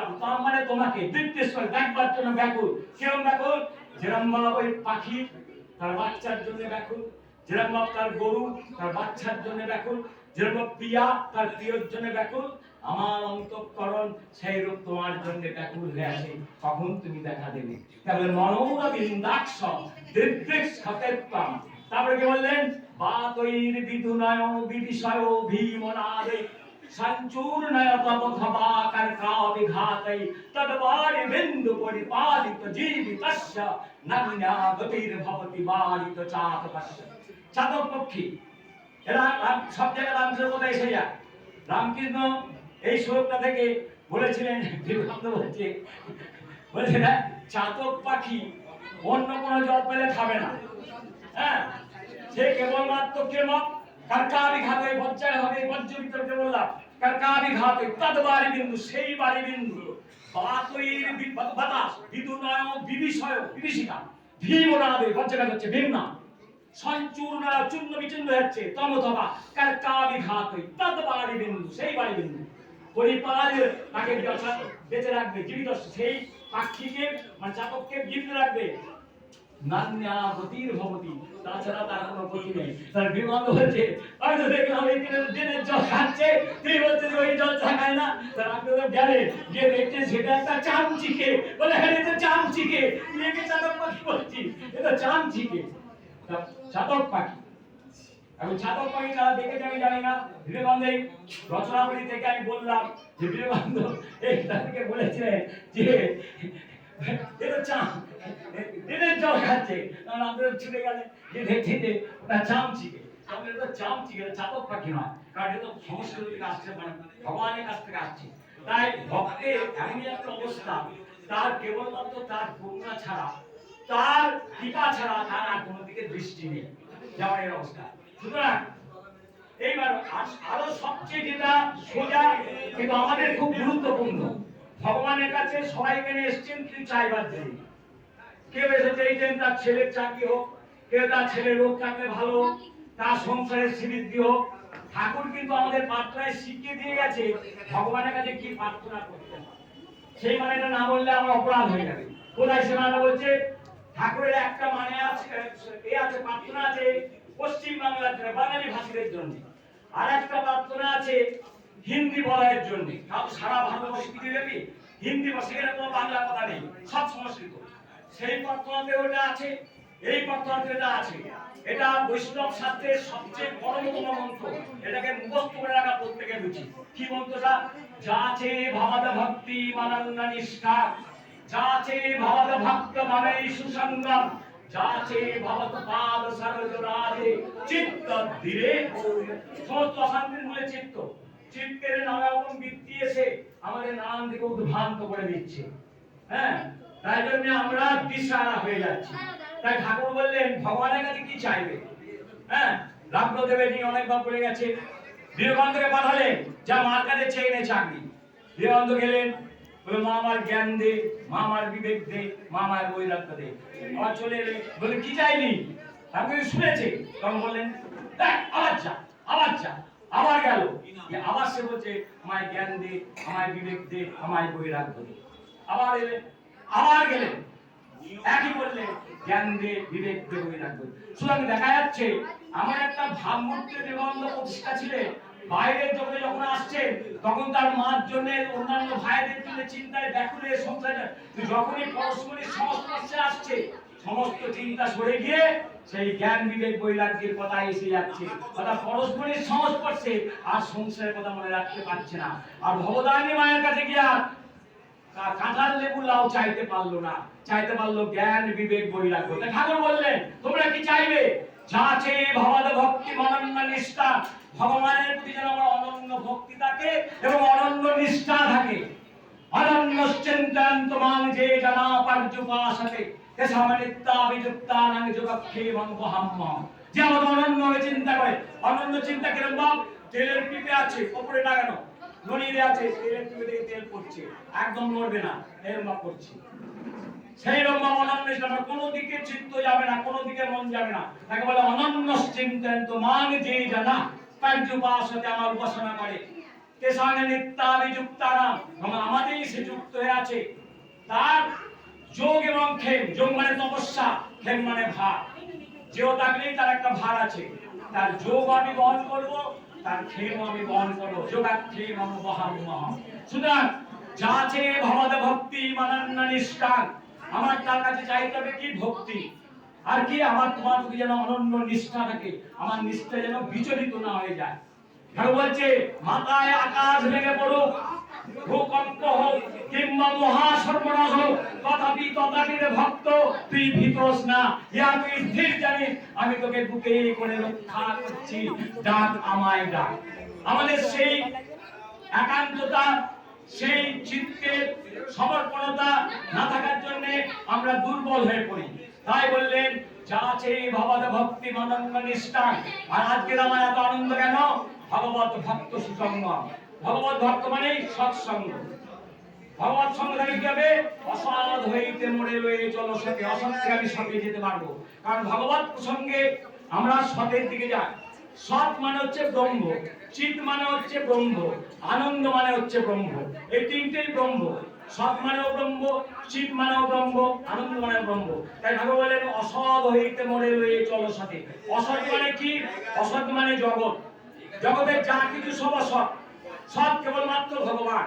তৎপর, তার মানে তোমাকে দৃপ্তিস করে দেখবার জন্য ব্যাকুল। কেউ ব্যাকুল? যেরকম বাবা ওই পাখি তার বাচ্চার জন্য ব্যাকুল, যেরকম বাবা তার গরু তার বাচ্চার জন্য ব্যাকুল, যেরকম প্রিয়া তার প্রিয়র জন্য ব্যাকুল, আমার অন্তঃকরণ সেই রূপ তোমার জন্য ব্যাকুল হয়ে আছে। কখন তুমি দেখা দেবে? তাহলে মনোরা বিন্দাক্ষ দৃগ্দৃশ খতেত্তম। তারপরে কি বললেন? বাতৈর বিধুনয় বিদিশয় ভীমনাদে সঞ্চূর্ণয় তপথবাকার কাবিঘাতৈ তদ্বারি বিন্দু পরিপালিত জীবিতস্য নগ্না গতির ভবতি বালিত চাতকস্য। চাতক পক্ষী এরা সব জায়গায় রামকৃষ্ণের কথা এসে যায়। রামকৃষ্ণ এই শ্লোকটা থেকে বলেছিলেন, বিবেকানন্দ বলছে না, চাতক পাখি অন্য কোনো জল পেলে খাবে না, হ্যাঁ, সে কেবলমাত্র কেমন কারকাবিঘাত ওই বজ্জায় হবে, বজ্রবিতরকে বললাম কারকাবিঘাত তদ্বারি বিন্দু, সেই বাড়ি বিন্দু বাতৈর বাতাস বিদুনয় বিবিষয় বিভীষিকা ভীমনাদে বজ্রাঘাত হচ্ছে ভীম না, সঞ্চূর্ণ চূর্ণ বিচূর্ণ হচ্ছে তমথবা কারকাবিঘাত তদ্বারি বিন্দু, সেই বাড়ি বিন্দু পরিপালের তাকে বেঁচে রাখবে, জীবিত সেই পাখিকে মানে চাতককে জীবিত রাখবে। নান্যা গতির ভবতি, তাছাড়া তার কোনো গতি নেই। তার বিমান হচ্ছে আমি তো দেখলাম এই দিনের জল খাচ্ছে, তুই বলছে যে ওই জল থাকায় না। তার আপনি তো গেলেন গিয়ে দেখছেন সেটা একটা চামচিকে, বলে হ্যাঁ এটা চামচিকে, তুই একে চাতক পাখি বলছিস, এটা চামচিকে। চাতক পাখি, এখন চাতক পাখি যারা দেখেছে আমি জানি না, বিবেকানন্দের রচনাবলী থেকে আমি বললাম যে বিবেকানন্দ এইটাকে বলেছিলেন যে এটা চাম দিনের জল খাচ্ছে, কারণ আপনারা ছুটে গেলে যে দেখছি যে ওটা চামচিকে, আমাদের তো চামচিকে, চাতক পাখি নয়, কারণ এটা তো সংস্কৃত থেকে আসছে, মানে ভগবানের কাছ থেকে আসছে। তাই ভক্তের এমনই একটা অবস্থা, তার কেবলমাত্র তার করুণা ছাড়া, তার কৃপা ছাড়া তার আর কোনো দিকে দৃষ্টি নেই, যেমন এর অবস্থা। সুতরাং এইবার আরো সবচেয়ে যেটা সোজা কিন্তু আমাদের খুব গুরুত্বপূর্ণ, ভগবানের কাছে সবাই এখানে এসছেন কিন্তু চাইবার জন্য। কেউ এসেছে এই যে তার ছেলের চাকরি হোক, কেউ তার ছেলের রোগ থাকলে ভালো হোক, তার সংসারের শ্রীবৃদ্ধি হোক। ঠাকুর কিন্তু আমাদের প্রার্থনায় শিখিয়ে দিয়ে গেছে ভগবানের কাছে কি প্রার্থনা করতে হয়। সেই মানেটা না বললে আমার অপরাধ হয়ে যাবে। কোথায় সে মানে বলছে? ঠাকুরের একটা মানে আছে, এ আছে প্রার্থনা আছে পশ্চিম বাংলার জন্য, বাঙালি ভাষীদের জন্য, আর একটা প্রার্থনা আছে হিন্দি বলার জন্য। সারা ভারতবর্ষ পৃথিবীব্যাপী হিন্দি ভাষা, এখানে কোনো বাংলা কথা নেই, সব সংস্কৃত। সেই প্রার্থনাতে ওটা আছে, এই প্রার্থনাতে এটা আছে। এটা বৈষ্ণব শাস্ত্রের সবচেয়ে পরমতম মন্ত্র, এটাকে মুখস্থ করে রাখা প্রত্যেকের উচিত। কি মন্ত্রটা? যাচে ভবদ ভক্তি মানন্দ নিষ্ঠা, যাচে ভবদ ভক্ত মানেই সুসঙ্গম, যাচে ভবত পাদ সরজ রাজে চিত্ত ধীরে। সমস্ত অশান্তির মূলে চিত্ত, চিত্তের নানা রকম বৃত্তি এসে আমাদের নানান দিকে উদ্ভ্রান্ত করে দিচ্ছে, হ্যাঁ, তাই জন্য আমরা দিশাহারা হয়ে যাচ্ছি। তাই ঠাকুর বললেন ভগবানের কাছে কি চাইবে, হ্যাঁ, রামদেবের নিয়ে অনেকবার পড়ে গেছে। বিবেকানন্দকে পাঠালেন যা মার কাছে চেয়ে নে চাকরি। বিবেকানন্দ গেলেন, বলে মা আমার জ্ঞান দে, মা আমার বিবেক দে, মা আমার বৈরাগ্য দে। আবার চলে এলেন, বলে কি চাইনি? ঠাকুর শুনেছে, তখন বললেন আবার যা, আবার যা। আবার গেল, আবার সে বলছে আমায় জ্ঞান দে, আমায় বিবেক দে, আমায় বৈরাগ্য দে। আবার এলেন, আবার গেলেন, একই বললেন জ্ঞান দে, বিবেক দে, বৈরাগ্য দে। সুতরাং দেখা যাচ্ছে আমার একটা ভাবমূর্তি বিবেকানন্দ প্রতিষ্ঠা ছিলেন। বাইরের জগতে যখন আসছেন তখন তার মার জন্য, অন্যান্য ভাইদের জন্য চিন্তায় ব্যাকুলে সংসারে, যখনই পরস্পরের সংস্পর্শে আসছে সমস্ত চিন্তা সরে গিয়ে সেই জ্ঞান বিবেক বৈরাগ্যের কথা এসে যাচ্ছে। অর্থাৎ পরস্পরের সংস্পর্শে আর সংসারের কথা মনে রাখতে পারছে না। আর ভবদায়নী মায়ের কাছে গিয়ে কাঁঠাল লেবু লাউ চাইতে পারলো না, চাইতে পারলো জ্ঞান বিবেক বৈরাগ্য। ঠাকুর বললেন তোমরা কি চাইবে? যাচে ভবদ ভক্তি অনন্য নিষ্ঠা, ভগবানের প্রতি যেন আমার অনন্য ভক্তি থাকে এবং অনন্য নিষ্ঠা থাকে। অনন্য চিন্তন্ত মান যে জানা পার্যুপাসতে তেসামনিত্যা বিযুক্তানাং যোগক্ষে মঙ্গহাম্ম। যে আমার অনন্য চিন্তা করে, অনন্য চিন্তা কিরকম ভাব? তেলের পিপে আছে উপরে লাগানো, নড়িয়ে আছে, তেলের পিপে থেকে তেল পড়ছে, একদম নড়বে না, এরকম করছে। সেই রকম অনন্য নিষ্ঠা, কোনো দিকে চিত্ত যাবে না, কোনো দিকে মন যাবে না, তাকে বলে অনন্য চিন্তন্ত মান যে জানা পার্যুপাসতে, আমার উপাসনা করে। তেসানে নিত্যাভিযুক্তানাম, আমাদেরই সে যুক্ত হয়ে আছে। তার যোগ এবং ক্ষেম, যোগ মানে তপস্যা, ক্ষেম মানে ভার। যেও থাকলেই তার একটা ভার আছে। তার যোগ আমি বহন করব, তার ক্ষেম আমি বহন করব। যোগাক্ষেম বহাম মহম। সুতরাং যা আছে ভবদ ভক্তি মানন্য নিষ্ঠা, আমার তার কাছে চাইতে হবে কি ভক্তি, আর কি আমার তোমার প্রতি যেন অনন্য নিষ্ঠা থাকে, আমার নিষ্ঠা যেন বিচলিত না হয়ে যায়। কারণ বলছে মাথায় আকাশ ভেঙে পড়ুক, ভূকম্প হোক কিংবা মহা সর্বনাশ হোক, তথাপি রে ভক্ত তুই ভীতস না, ইয়া তুই স্থির জানিস আমি তোকে বুকে করে রক্ষা করছি, ডাক আমায় ডাক। আমাদের সেই একান্ততা, সেই চিত্তের সমর্পণতা না থাকার জন্য আমরা দুর্বল হয়ে পড়ি। তাই বললেন যা আছে ভবদ ভক্তি মানন্য নিষ্ঠা। আর আজকের আমার এত আনন্দ কেন? ভগবত ভক্ত সুসঙ্গ। ভগবত ভক্ত মানেই সৎসঙ্গ। ভগবত সঙ্গ থেকে কি হবে? অসৎ হইতে মোড়ে লয়ে চলো সতে, অসৎ থেকে আমি সতে যেতে পারবো। কারণ ভগবত সঙ্গে আমরা সতের দিকে যাই। সৎ মানে হচ্ছে ব্রহ্ম, চিত মানে হচ্ছে ব্রহ্ম, আনন্দ মানে হচ্ছে ব্রহ্ম। এই তিনটেই ব্রহ্ম। সৎ মানেও ব্রহ্ম, চিত মানেও ব্রহ্ম, আনন্দ মানেও ব্রহ্ম। তাই ঠাকুর বলেন অসৎ হইতে মোড়ে লয়ে চলো সতে। অসৎ মানে কি? অসৎ মানে জগৎ। জগতের যা কিছু সব অসৎ, সৎ কেবলমাত্র ভগবান।